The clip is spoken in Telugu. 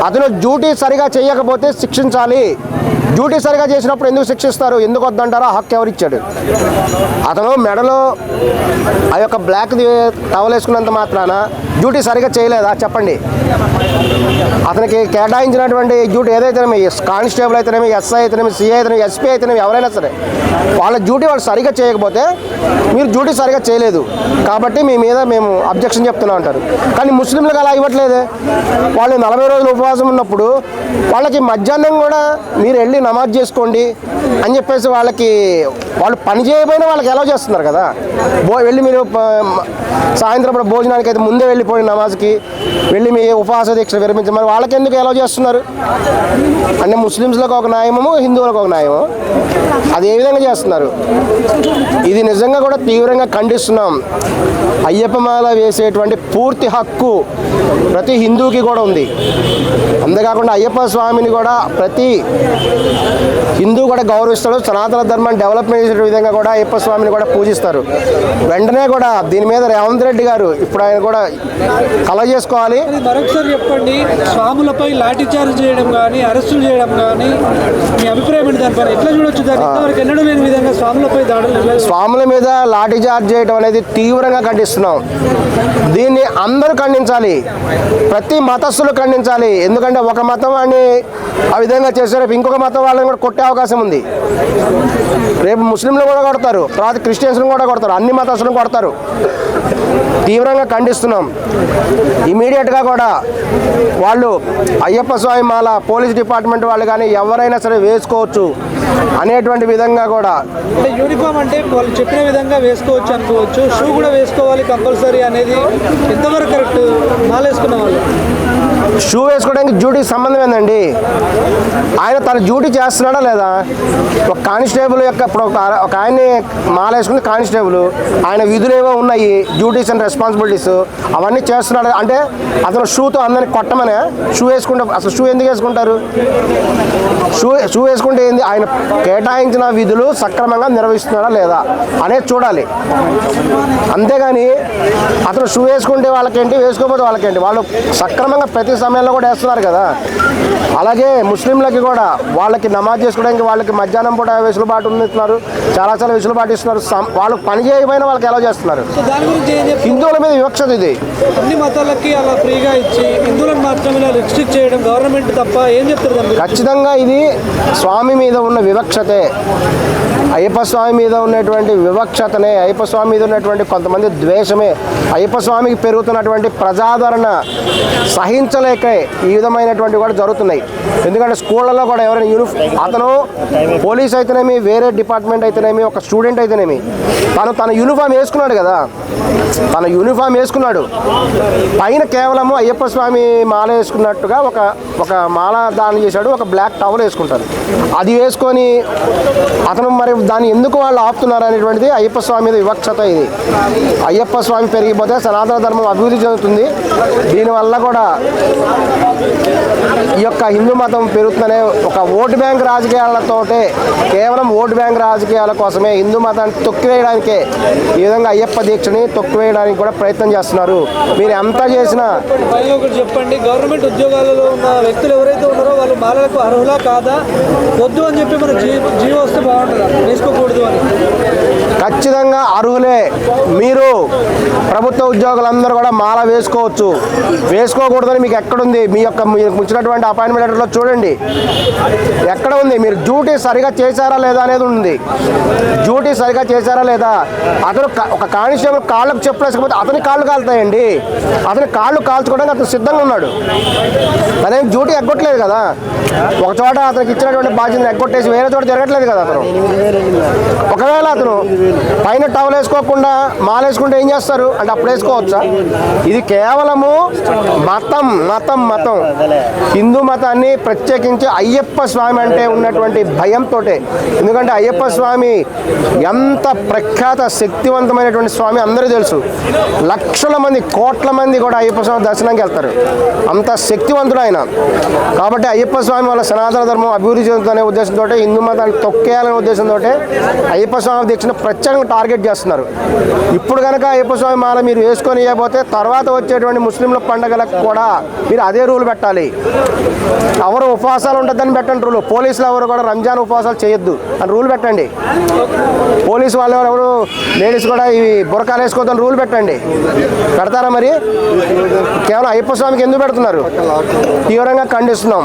అతను డ్యూటీ సరిగా చేయకపోతే శిక్షించాలి. డ్యూటీ సరిగా చేసినప్పుడు ఎందుకు శిక్షిస్తారు? ఎందుకు వద్దంటారో హక్కు ఎవరిచ్చాడు? అతను మెడలో ఆ యొక్క బ్లాక్ టవల్ వేసుకున్నంత మాత్రాన డ్యూటీ సరిగా చేయలేదా చెప్పండి? అతనికి కేటాయించినటువంటి డ్యూటీ ఏదైతేనేమి, కానిస్టేబుల్ అయితేనేమి, ఎస్ఐ అయితేనేమి, సిఐ అయితేనేమి, ఎస్పీ అయితేనేమి, ఎవరైనా సరే వాళ్ళ డ్యూటీ వాళ్ళు సరిగా చేయకపోతే మీరు డ్యూటీ సరిగా చేయలేదు కాబట్టి మీ మీద మేము అబ్జెక్షన్ చెప్తున్నాం అంటారు. కానీ ముస్లింలకు అలా ఇవ్వట్లేదే. వాళ్ళు 40 రోజులు ఉపవాసం ఉన్నప్పుడు వాళ్ళకి మధ్యాహ్నం కూడా మీరు వెళ్ళి నమాజ్ చేసుకోండి అని చెప్పేసి వాళ్ళు పని చేయకపోయినా వాళ్ళకి ఎలా చేస్తున్నారు కదా. వెళ్ళి మీరు సాయంత్రం భోజనానికి అయితే ముందే వెళ్ళిపోయి నమాజ్కి వెళ్ళి మీ ఉపవాస దీక్ష విరమించి మరి వాళ్ళకి ఎందుకు ఎలా చేస్తున్నారు? అంటే ముస్లిమ్స్లకు ఒక న్యాయము, హిందువులకు ఒక న్యాయము. అది ఏ విధంగా చేస్తున్నారు? ఇది నిజంగా కూడా తీవ్రంగా ఖండిస్తున్నాం. అయ్యప్ప మాల వేసేటువంటి పూర్తి హక్కు ప్రతి హిందువుకి కూడా ఉంది. అంతేకాకుండా అయ్యప్ప స్వామిని కూడా ప్రతి హిందూ కూడా గౌరవిస్తాడు. సనాతన ధర్మాన్ని డెవలప్మెంట్ చేసే విధంగా కూడా అయ్యప్ప స్వామిని కూడా పూజిస్తారు. వెంటనే కూడా దీని మీద రేవంత్ రెడ్డి గారు ఇప్పుడు ఆయన కూడా కల చేసుకోవాలి. మరొకసారి చెప్పండి, స్వాములపై లాఠీ చార్జ్ చేయడం కానీ అరెస్టులు చేయడం కానీ మీ అభిప్రాయం ఏంటి? దానిపైన ఎట్లా చూడొచ్చు? దాన్ని ఇంతవరకు ఎన్నడూ లేని విధంగా స్వాములపై దాడులు, స్వాముల మీద లాఠీ చార్జ్ చేయడం అనేది తీవ్రంగా ఖండిస్తున్నాం. దీన్ని అందరూ ఖండించాలి, ప్రతి మతస్థులు ఖండించాలి. ఎందుకంటే ఒక మతం వాడిని ఆ విధంగా చేస్తే రేపు ఇంకొక మతం వాళ్ళని కూడా కొట్టే అవకాశం ఉంది. రేపు ముస్లింలు కూడా కొడతారు, తర్వాత క్రిస్టియన్స్ను కూడా కొడతారు, అన్ని మతస్థులను కొడతారు. తీవ్రంగా ఖండిస్తున్నాం. ఇమీడియట్గా కూడా వాళ్ళు అయ్యప్ప స్వామి మాల పోలీస్ డిపార్ట్మెంట్ వాళ్ళు కానీ ఎవరైనా సరే వేసుకోవచ్చు అనేటువంటి విధంగా కూడా. అంటే యూనిఫామ్ అంటే వాళ్ళు చెప్పిన విధంగా వేసుకోవచ్చు అనుకోవచ్చు, షూ కూడా వేసుకోవాలి కంపల్సరీ అనేది ఎంతవరకు కరెక్ట్? మాల వేసుకున్న వాళ్ళు షూ వేసుకోవడానికి డ్యూటీకి సంబంధం ఏందండి? ఆయన తన డ్యూటీ చేస్తున్నాడా లేదా? ఒక కానిస్టేబుల్ యొక్క ఇప్పుడు ఒక ఆయన్ని మాల వేసుకుని కానిస్టేబుల్ ఆయన విధులు ఏవో ఉన్నాయి, డ్యూటీస్ అండ్ రెస్పాన్సిబిలిటీస్ అవన్నీ చేస్తున్నాడు. అంటే అతను షూతో అందరిని కొట్టమనే షూ వేసుకుంటే అసలు షూ ఎందుకు వేసుకుంటారు? షూ వేసుకుంటే ఏంది? ఆయన కేటాయించిన విధులు సక్రమంగా నిర్వహిస్తున్నాడా లేదా అనేది చూడాలి. అంతేగాని అతను షూ వేసుకుంటే వాళ్ళకేంటి, వేసుకోకపోతే వాళ్ళకేంటి? వాళ్ళు సక్రమంగా ప్రతి సమయంలో కూడా వేస్తున్నారు కదా. అలాగే ముస్లింలకి కూడా వాళ్ళకి నమాజ్ చేసుకోవడానికి వాళ్ళకి మధ్యాహ్నం పూట వెసులుబాటు ఇస్తున్నారు, చాలా వెసులుబాటు ఇస్తున్నారు. వాళ్ళు పని చేయకపోయినా వాళ్ళకి ఎలా చేస్తున్నారు? హిందువుల మీద వివక్షత ఇది. అన్ని మతాలకి అలా ఫ్రీగా ఇచ్చి హిందువులను మాత్రమే రిస్ట్రిక్ట్ చేయడం గవర్నమెంట్ తప్ప ఏం చెప్తారు? ఖచ్చితంగా ఇది స్వామి మీద ఉన్న వివక్షతే. అయ్యప్ప స్వామి మీద ఉన్నటువంటి వివక్షతనే, అయ్యప్ప స్వామి మీద ఉన్నటువంటి కొంతమంది ద్వేషమే, అయ్యప్ప స్వామికి పెరుగుతున్నటువంటి ప్రజాదరణ సహించలేక ఈ విధమైనటువంటి కూడా జరుగుతున్నాయి. ఎందుకంటే స్కూళ్ళలో కూడా ఎవరైనా అతను పోలీస్ అయితేనేమి, వేరే డిపార్ట్మెంట్ అయితేనేమి, ఒక స్టూడెంట్ అయితేనేమి తన యూనిఫామ్ వేసుకున్నాడు కదా, తన యూనిఫామ్ వేసుకున్నాడు. పైన కేవలము అయ్యప్ప స్వామి మాల వేసుకున్నట్టుగా ఒక మాల దానం చేశాడు, ఒక బ్లాక్ టవల్ వేసుకుంటారు. అది వేసుకొని అతను మరి దాన్ని ఎందుకు వాళ్ళు ఆపుతున్నారు అనేటువంటిది అయ్యప్ప స్వామి మీద వివక్షత. ఇది అయ్యప్ప స్వామి పెరిగిపోతే సనాతన ధర్మం అభివృద్ధి చెందుతుంది. దీనివల్ల కూడా ఈ యొక్క హిందూ మతం పెరుగుతుందనే ఒక ఓటు బ్యాంక్ రాజకీయాలతోటే, కేవలం ఓటు బ్యాంక్ రాజకీయాల కోసమే హిందూ మతాన్ని తొక్కివేయడానికే ఈ విధంగా అయ్యప్ప దీక్షని తొక్కివేయడానికి కూడా ప్రయత్నం చేస్తున్నారు. మీరు ఎంత చేసినా చెప్పండి, గవర్నమెంట్ ఉద్యోగాలలో ఉన్న వ్యక్తులు ఎవరైతే ఉన్నారో వాళ్ళు మాలలకు అర్హులా కాదా, వద్దు అని చెప్పి మన జీవో వస్తే బాగుంటుందా, వేసుకోకూడదు అని? ఖచ్చితంగా అర్హులే. మీరు ప్రభుత్వ ఉద్యోగులందరూ కూడా మాల వేసుకోవచ్చు, వేసుకోకూడదని మీకు ఎక్కడుంది? మీకు ఇచ్చినటువంటి అపాయింట్మెంట్ లెటర్లో చూడండి, ఎక్కడ ఉంది? మీరు డ్యూటీ సరిగా చేశారా లేదా అనేది ఉంది. డ్యూటీ సరిగా చేశారా లేదా? అతను ఒక కానిస్టేబుల్ కాళ్ళకు చెప్పులు వేసుకోకపోతే అతని కాళ్ళు కాలుతాయండి. అతని కాళ్ళు కాల్చుకోవడానికి అతను సిద్ధంగా ఉన్నాడు. తనేం డ్యూటీ ఎగ్గొట్టలేదు కదా. ఒక చోట అతనికి ఇచ్చినటువంటి బాధ్యతను ఎగ్గొట్టేసి వేరే చోట జరగట్లేదు కదా అతను. ఒకవేళ అతను పైన టవల్ వేసుకోకుండా మాల వేసుకుంటే ఏం చేస్తారు అంటే అప్పుడు వేసుకోవచ్చా? ఇది కేవలము మతం మతం మతం హిందూ మతాన్ని ప్రత్యేకించి అయ్యప్ప స్వామి అంటే ఉన్నటువంటి భయంతో. ఎందుకంటే అయ్యప్ప స్వామి ఎంత ప్రఖ్యాత శక్తివంతమైనటువంటి స్వామి అందరూ తెలుసు. లక్షల మంది, కోట్ల మంది కూడా అయ్యప్ప స్వామి దర్శనానికి వెళ్తారు. అంత శక్తివంతుడు ఆయన. ఆయన. కాబట్టి అయ్యప్ప స్వామి వాళ్ళ సనాతన ధర్మం అభివృద్ధి చెందుతున్న ఉద్దేశంతో హిందూ మతాన్ని తొక్కేయాలనే ఉద్దేశంతో అయ్యప్ప స్వామి దీక్షను ప్రత్యేకంగా టార్గెట్ చేస్తున్నారు. ఇప్పుడు కనుక అయ్యప్ప స్వామి మాల మీరు వేసుకొని ఇవ్వకపోతే తర్వాత వచ్చేటువంటి ముస్లింల పండుగలకు కూడా మీరు అదే రూల్ పెట్టాలి. ఎవరు ఉపవాసాలు ఉంటుందని పెట్టండి రూల్. పోలీసులు ఎవరు కూడా రంజాన్ ఉపవాసాలు చేయొద్దు అని రూల్ పెట్టండి. పోలీసు వాళ్ళు ఎవరు లేడీస్ కూడా ఇవి బురకాలు వేసుకోవద్దని రూల్ పెట్టండి. పెడతారా మరి? కేవలం అయ్యప్ప స్వామికి ఎందుకు పెడుతున్నారు? తీవ్రంగా ఖండిస్తున్నాం.